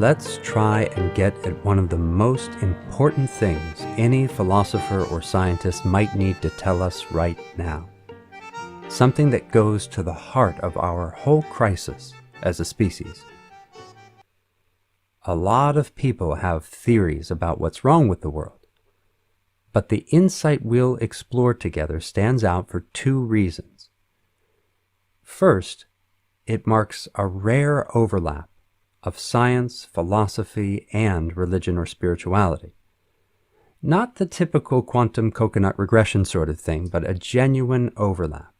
let's try and get at one of the most important things any philosopher or scientist might need to tell us right now. Something that goes to the heart of our whole crisis as a species. A lot of people have theories about what's wrong with the world, but the insight we'll explore together stands out for two reasons. First, it marks a rare overlap of science, philosophy, and religion or spirituality. Not the typical quantum coconut regression sort of thing, but a genuine overlap.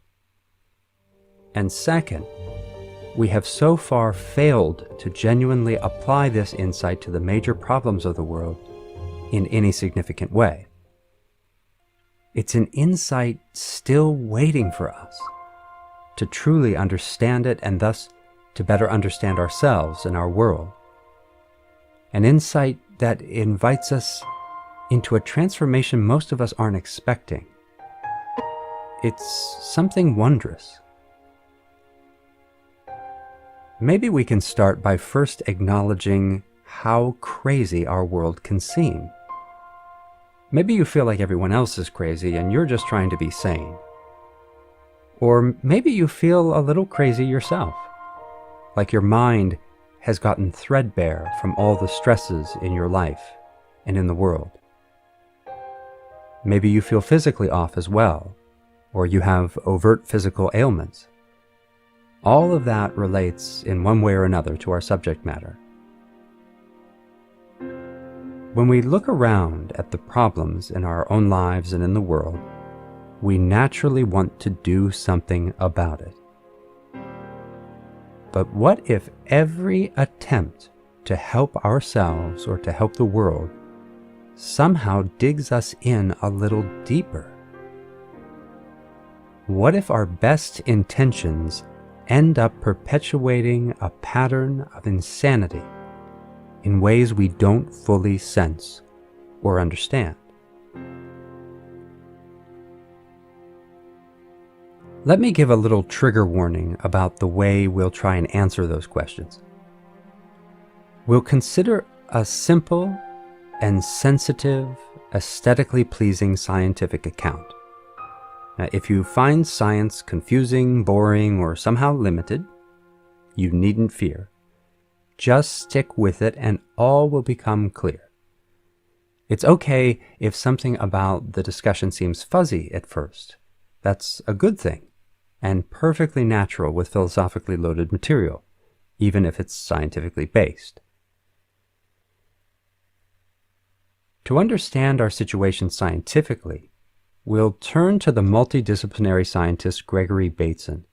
And second, we have so far failed to genuinely apply this insight to the major problems of the world in any significant way. It's an insight still waiting for us to truly understand it and thus to better understand ourselves and our world. An insight that invites us into a transformation most of us aren't expecting. It's something wondrous. Maybe we can start by first acknowledging how crazy our world can seem. Maybe you feel like everyone else is crazy and you're just trying to be sane. Or maybe you feel a little crazy yourself, like your mind has gotten threadbare from all the stresses in your life and in the world. Maybe you feel physically off as well, or you have overt physical ailments. All of that relates in one way or another to our subject matter. When we look around at the problems in our own lives and in the world, we naturally want to do something about it. But what if every attempt to help ourselves or to help the world somehow digs us in a little deeper? What if our best intentions end up perpetuating a pattern of insanity in ways we don't fully sense or understand? Let me give a little trigger warning about the way we'll try and answer those questions. We'll consider a simple and sensitive, aesthetically pleasing scientific account. Now, if you find science confusing, boring, or somehow limited, you needn't fear. Just stick with it and all will become clear. It's okay if something about the discussion seems fuzzy at first. That's a good thing and perfectly natural with philosophically loaded material, even if it's scientifically based. To understand our situation scientifically, we'll turn to the multidisciplinary scientist Gregory Bateson,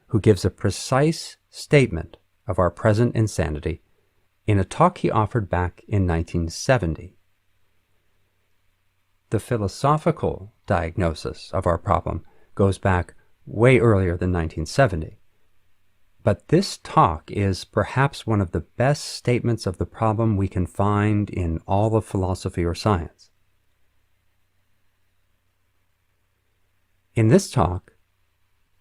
who gives a precise statement of our present insanity in a talk he offered back in 1970. The philosophical diagnosis of our problem goes back way earlier than 1970. But this talk is perhaps one of the best statements of the problem we can find in all of philosophy or science. In this talk,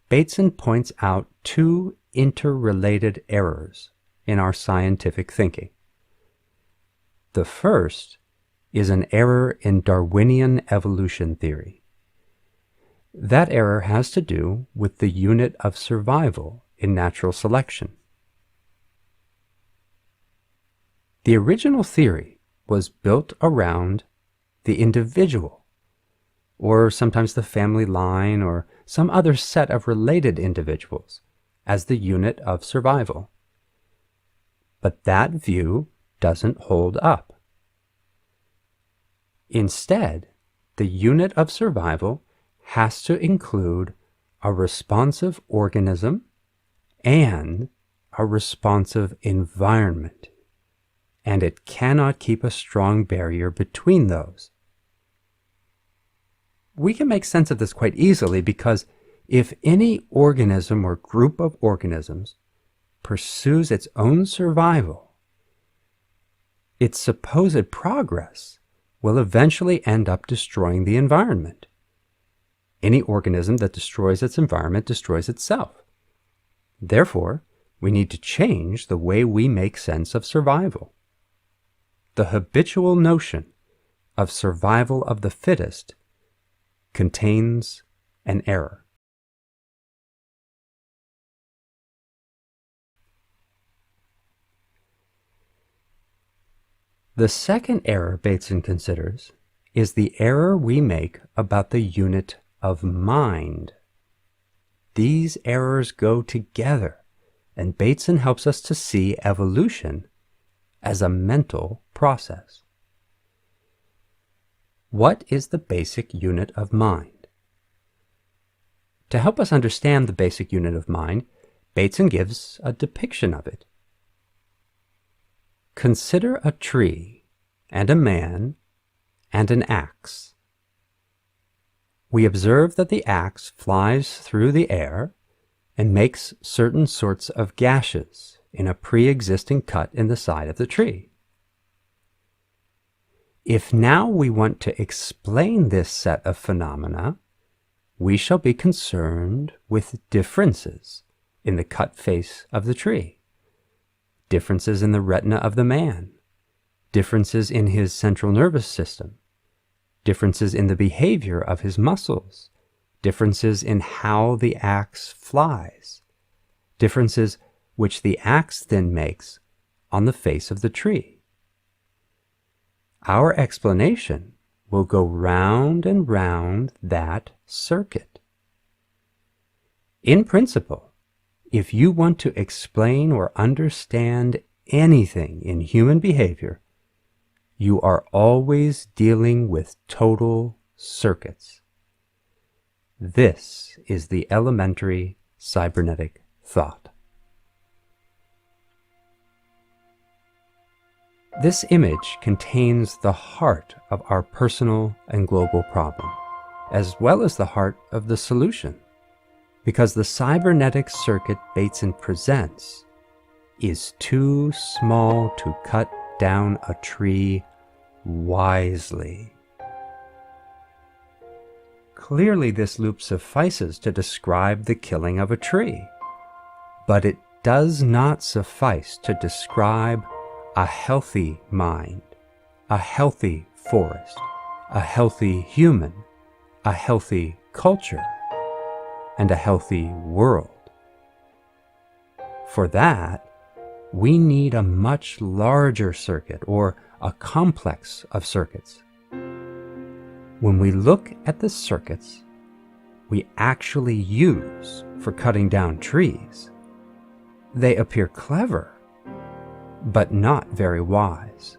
Bateson points out two interrelated errors in our scientific thinking. The first is an error in Darwinian evolution theory. That error has to do with the unit of survival in natural selection. The original theory was built around the individual, or sometimes the family line, or some other set of related individuals, as the unit of survival. But that view doesn't hold up. Instead, the unit of survival has to include a responsive organism and a responsive environment, and it cannot keep a strong barrier between those. We can make sense of this quite easily because if any organism or group of organisms pursues its own survival, its supposed progress will eventually end up destroying the environment. Any organism that destroys its environment destroys itself. Therefore, we need to change the way we make sense of survival. the habitual notion of survival of the fittest contains an error. The second error Bateson considers is the error we make about the unit of mind. These errors go together, and Bateson helps us to see evolution as a mental process. What is the basic unit of mind? To help us understand the basic unit of mind, Bateson gives a depiction of it. Consider a tree and a man and an axe. We observe that the axe flies through the air and makes certain sorts of gashes in a pre-existing cut in the side of the tree. If now we want to explain this set of phenomena, we shall be concerned with differences in the cut face of the tree, differences in the retina of the man, differences in his central nervous system, differences in the behavior of his muscles, differences in how the axe flies, differences which the axe then makes on the face of the tree. Our explanation will go round and round that circuit. In principle, if you want to explain or understand anything in human behavior, you are always dealing with total circuits. This is the elementary cybernetic thought. This image contains the heart of our personal and global problem, as well as the heart of the solution, because the cybernetic circuit Bateson presents is too small to cut down a tree wisely. Clearly, this loop suffices to describe the killing of a tree, but it does not suffice to describe a healthy mind, a healthy forest, a healthy human, a healthy culture, and a healthy world. For that, we need a much larger circuit, or a complex of circuits. When we look at the circuits we actually use for cutting down trees, they appear clever, but not very wise.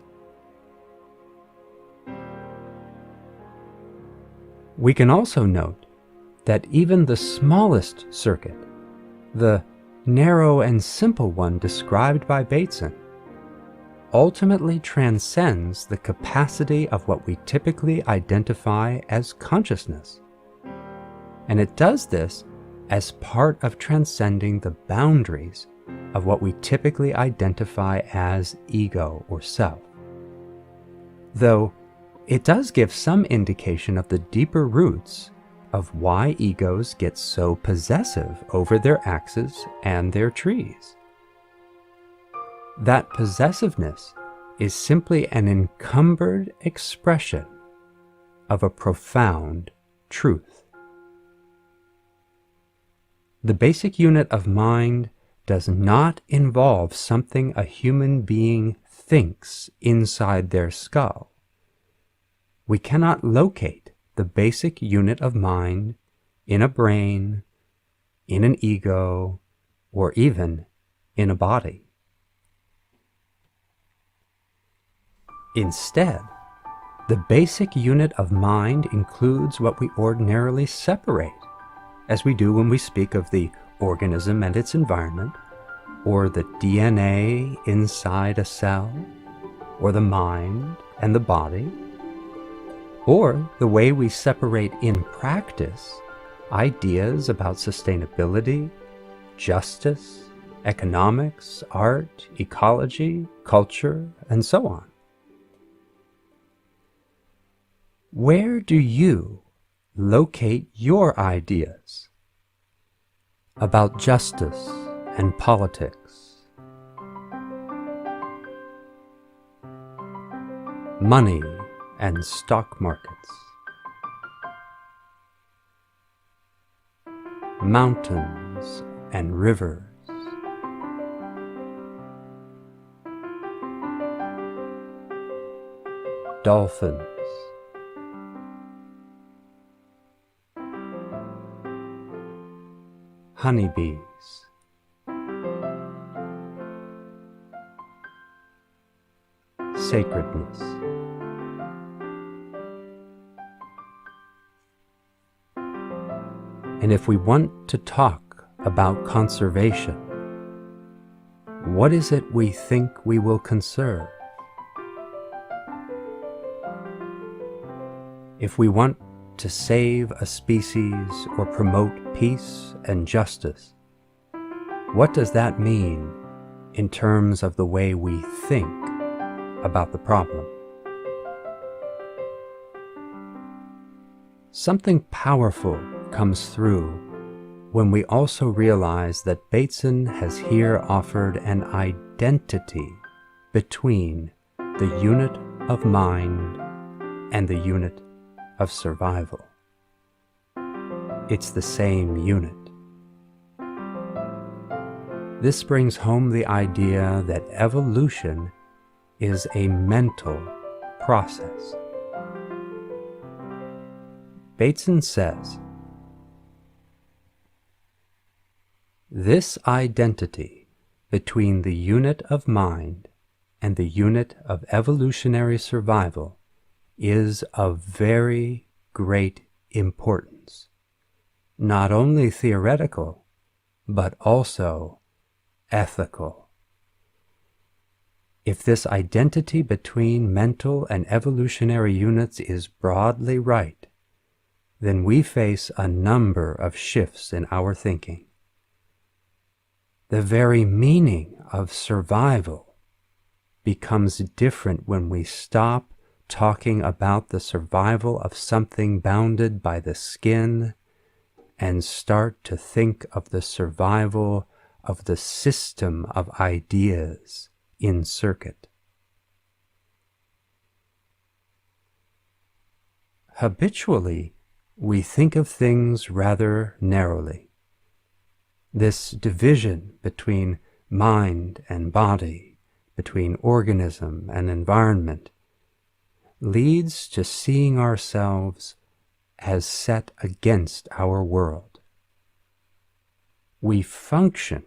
We can also note that even the smallest circuit, the narrow and simple one described by Bateson, ultimately transcends the capacity of what we typically identify as consciousness. And it does this as part of transcending the boundaries of what we typically identify as ego or self. Though it does give some indication of the deeper roots of why egos get so possessive over their axes and their trees. That possessiveness is simply an encumbered expression of a profound truth. The basic unit of mind does not involve something a human being thinks inside their skull. We cannot locate the basic unit of mind in a brain, in an ego, or even in a body. Instead, the basic unit of mind includes what we ordinarily separate, as we do when we speak of the organism and its environment, or the DNA inside a cell, or the mind and the body, or the way we separate in practice ideas about sustainability, justice, economics, art, ecology, culture, and so on. Where do you locate your ideas about justice and politics? money and stock markets, mountains and rivers, dolphins, honeybees, sacredness, and if we want to talk about conservation, what is it we think we will conserve? If we want to save a species or promote peace and justice, what does that mean in terms of the way we think about the problem? Something powerful comes through when we also realize that Bateson has here offered an identity between the unit of mind and the unit of survival. It's the same unit. This brings home the idea that evolution is a mental process. Bateson says, this identity between the unit of mind and the unit of evolutionary survival is of very great importance, not only theoretical, but also ethical. If this identity between mental and evolutionary units is broadly right, then we face a number of shifts in our thinking. The very meaning of survival becomes different when we stop talking about the survival of something bounded by the skin and start to think of the survival of the system of ideas in circuit. Habitually, we think of things rather narrowly. This division between mind and body, between organism and environment, leads to seeing ourselves as set against our world. We function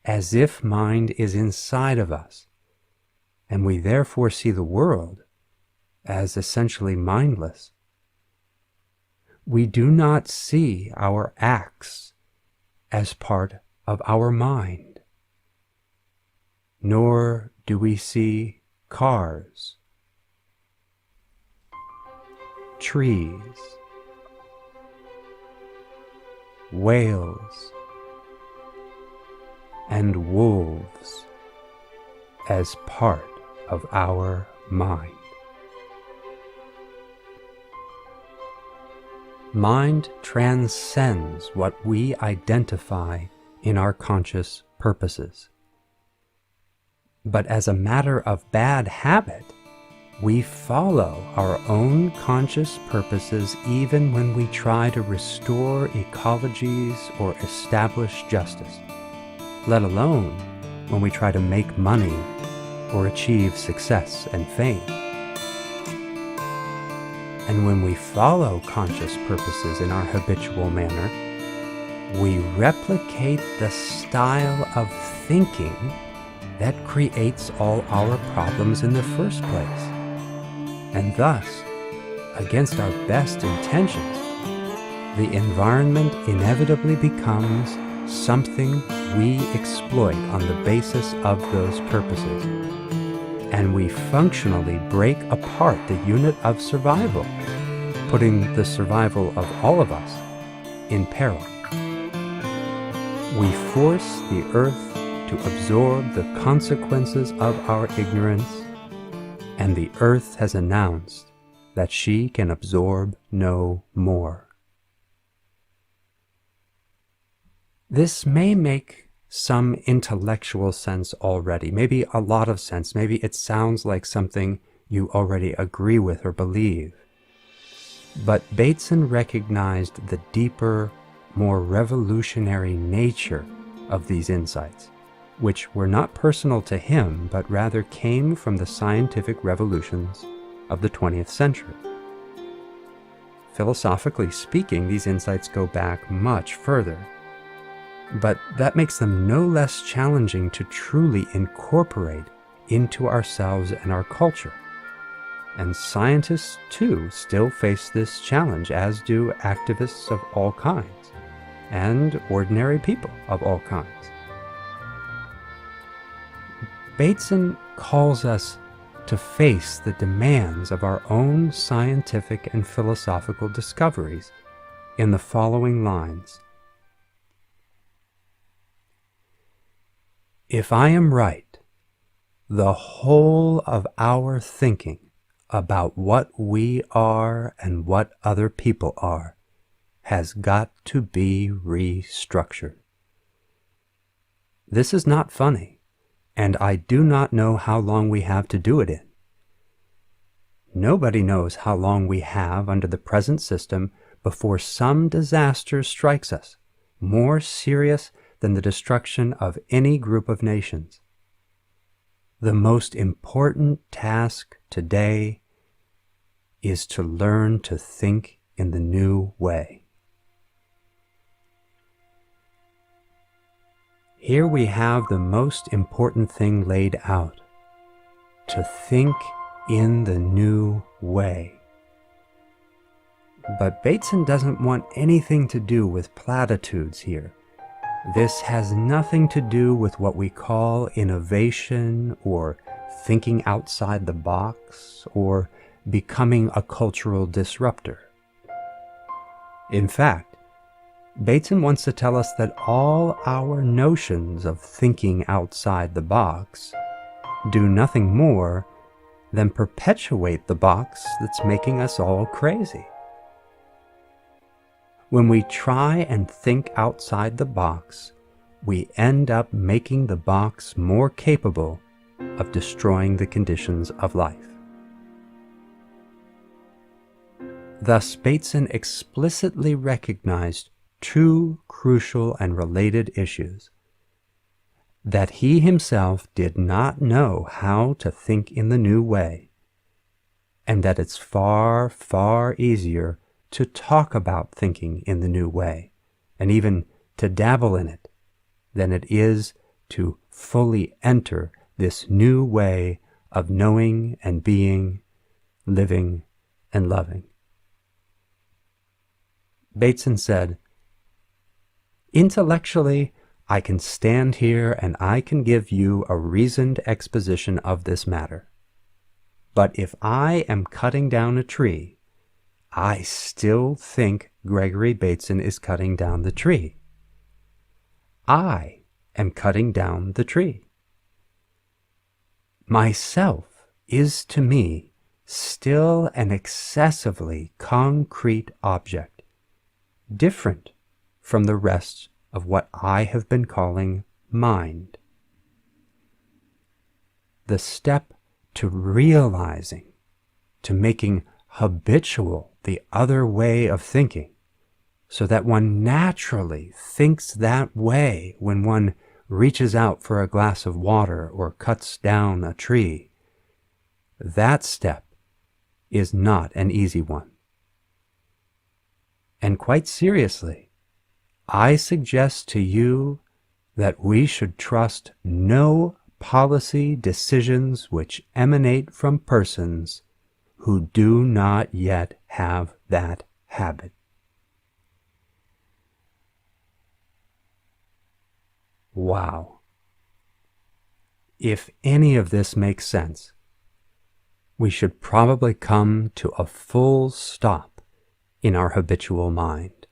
as if mind is inside of us, and we therefore see the world as essentially mindless. We do not see our acts as part of our mind, nor do we see cars, trees, whales, and wolves as part of our mind. Mind transcends what we identify in our conscious purposes. But as a matter of bad habit, we follow our own conscious purposes even when we try to restore ecologies or establish justice, let alone when we try to make money or achieve success and fame. And when we follow conscious purposes in our habitual manner, we replicate the style of thinking that creates all our problems in the first place. And thus, against our best intentions, the environment inevitably becomes something we exploit on the basis of those purposes. And we functionally break apart the unit of survival, putting the survival of all of us in peril. We force the earth to absorb the consequences of our ignorance, and the earth has announced that she can absorb no more. This may make some intellectual sense already, maybe a lot of sense, maybe it sounds like something you already agree with or believe. But Bateson recognized the deeper, more revolutionary nature of these insights, which were not personal to him, but rather came from the scientific revolutions of the 20th century. Philosophically speaking, these insights go back much further, but that makes them no less challenging to truly incorporate into ourselves and our culture. And scientists, too, still face this challenge, as do activists of all kinds, and ordinary people of all kinds. Bateson calls us to face the demands of our own scientific and philosophical discoveries in the following lines. If I am right, the whole of our thinking about what we are and what other people are has got to be restructured. This is not funny, and I do not know how long we have to do it in. Nobody knows how long we have under the present system before some disaster strikes us, more serious than the destruction of any group of nations. The most important task today is to learn to think in the new way. Here we have the most important thing laid out: to think in the new way. But Bateson doesn't want anything to do with platitudes here. This has nothing to do with what we call innovation, or thinking outside the box, or becoming a cultural disruptor. In fact, Bateson wants to tell us that all our notions of thinking outside the box do nothing more than perpetuate the box that's making us all crazy. When we try and think outside the box, we end up making the box more capable of destroying the conditions of life. Thus, Bateson explicitly recognized two crucial and related issues: that he himself did not know how to think in the new way, and that it's far, far easier to talk about thinking in the new way, and even to dabble in it, than it is to fully enter this new way of knowing and being, living and loving. Bateson said, "Intellectually, I can stand here and I can give you a reasoned exposition of this matter. But if I am cutting down a tree, I still think Gregory Bateson is cutting down the tree. I am cutting down the tree. Myself is to me still an excessively concrete object, different from the rest of what I have been calling mind. The step to realizing, to making habitual the other way of thinking, so that one naturally thinks that way when one reaches out for a glass of water or cuts down a tree, that step is not an easy one. And quite seriously, I suggest to you that we should trust no policy decisions which emanate from persons who do not yet have that habit." Wow. If any of this makes sense, we should probably come to a full stop in our habitual mind.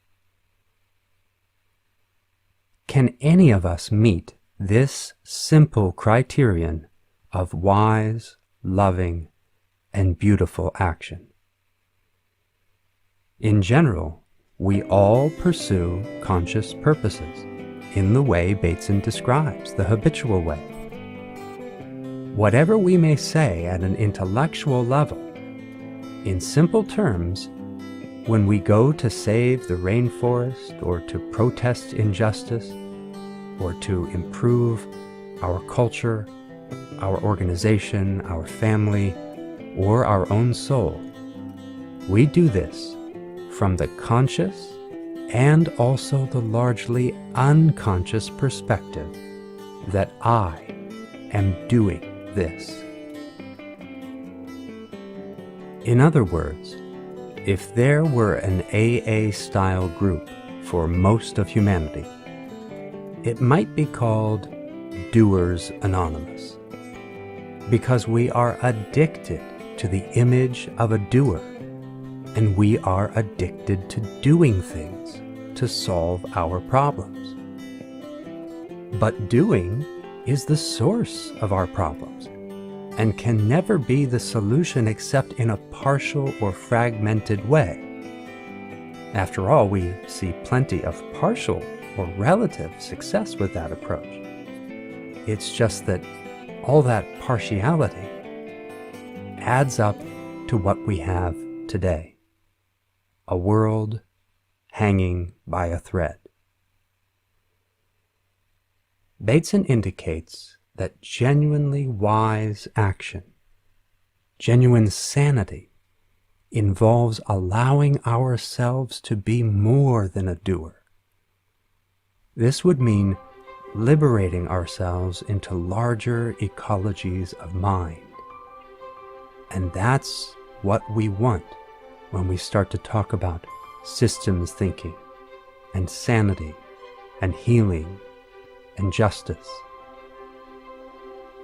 Can any of us meet this simple criterion of wise, loving, and beautiful action? In general, we all pursue conscious purposes in the way Bateson describes, the habitual way. Whatever we may say at an intellectual level, in simple terms, when we go to save the rainforest or to protest injustice or to improve our culture, our organization, our family, or our own soul, we do this from the conscious and also the largely unconscious perspective that I am doing this. In other words, if there were an AA-style group for most of humanity, it might be called Doers Anonymous, because we are addicted to the image of a doer, and we are addicted to doing things to solve our problems. But doing is the source of our problems, and can never be the solution except in a partial or fragmented way. After all, we see plenty of partial or relative success with that approach. It's just that all that partiality adds up to what we have today: a world hanging by a thread. Bateson indicates that genuinely wise action, genuine sanity, involves allowing ourselves to be more than a doer. This would mean liberating ourselves into larger ecologies of mind. And that's what we want when we start to talk about systems thinking, and sanity, and healing, and justice,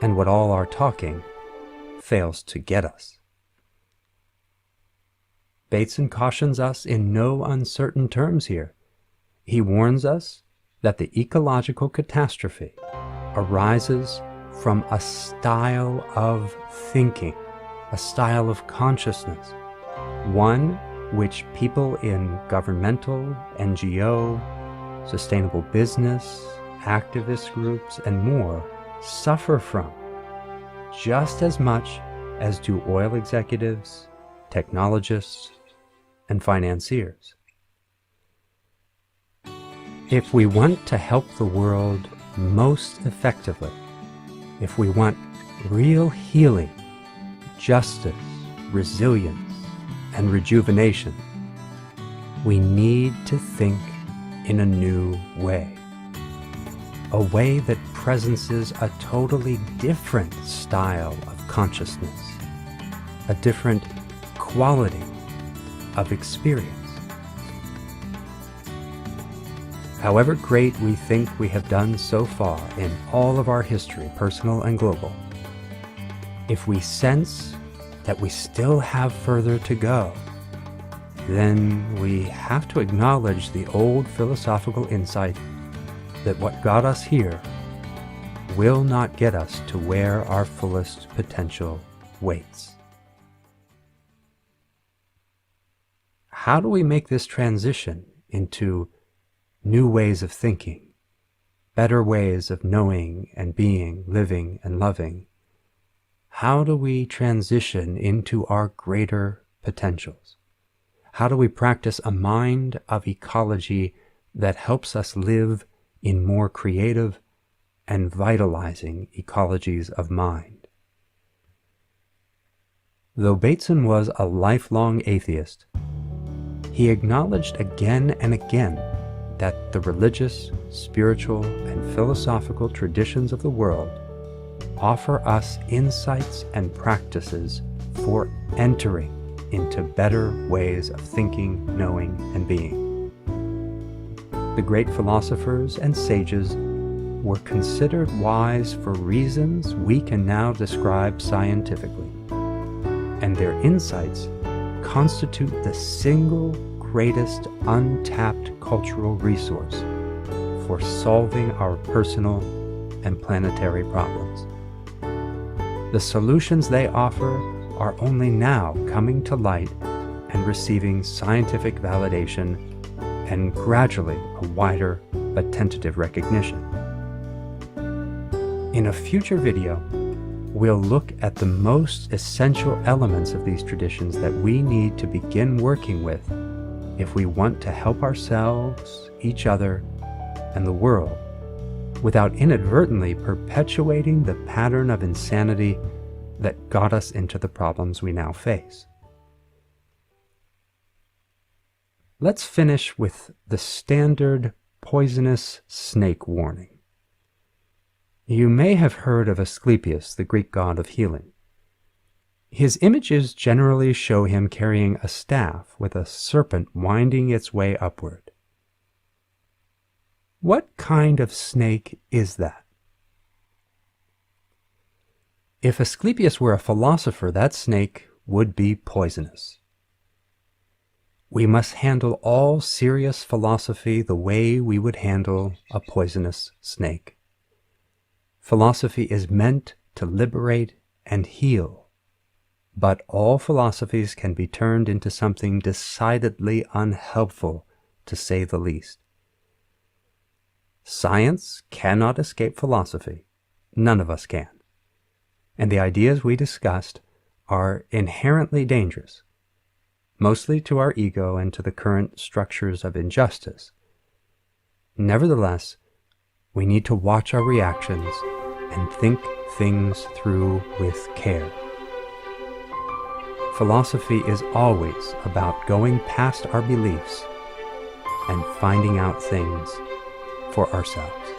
and what all our talking fails to get us. Bateson cautions us in no uncertain terms here. He warns us that the ecological catastrophe arises from a style of thinking, a style of consciousness, one which people in governmental, NGO, sustainable business, activist groups, and more suffer from just as much as do oil executives, technologists, and financiers. If we want to help the world most effectively, if we want real healing, justice, resilience, and rejuvenation, we need to think in a new way. A way that presences a totally different style of consciousness, a different quality of experience. However great we think we have done so far in all of our history, personal and global, if we sense that we still have further to go, then we have to acknowledge the old philosophical insight that what got us here will not get us to where our fullest potential waits. How do we make this transition into new ways of thinking, better ways of knowing and being, living and loving? How do we transition into our greater potentials? How do we practice a mind of ecology that helps us live in more creative and vitalizing ecologies of mind? Though Bateson was a lifelong atheist, he acknowledged again and again that the religious, spiritual, and philosophical traditions of the world offer us insights and practices for entering into better ways of thinking, knowing, and being. The great philosophers and sages were considered wise for reasons we can now describe scientifically, and their insights constitute the single greatest untapped cultural resource for solving our personal and planetary problems. The solutions they offer are only now coming to light and receiving scientific validation and gradually a wider but tentative recognition. In a future video, we'll look at the most essential elements of these traditions that we need to begin working with if we want to help ourselves, each other, and the world without inadvertently perpetuating the pattern of insanity that got us into the problems we now face. Let's finish with the standard poisonous snake warning. You may have heard of Asclepius, the Greek god of healing. His images generally show him carrying a staff with a serpent winding its way upward. What kind of snake is that? If Asclepius were a philosopher, that snake would be poisonous. We must handle all serious philosophy the way we would handle a poisonous snake. Philosophy is meant to liberate and heal, but all philosophies can be turned into something decidedly unhelpful, to say the least. Science cannot escape philosophy. None of us can. And the ideas we discussed are inherently dangerous, mostly to our ego and to the current structures of injustice. Nevertheless, we need to watch our reactions and think things through with care. Philosophy is always about going past our beliefs and finding out things for ourselves.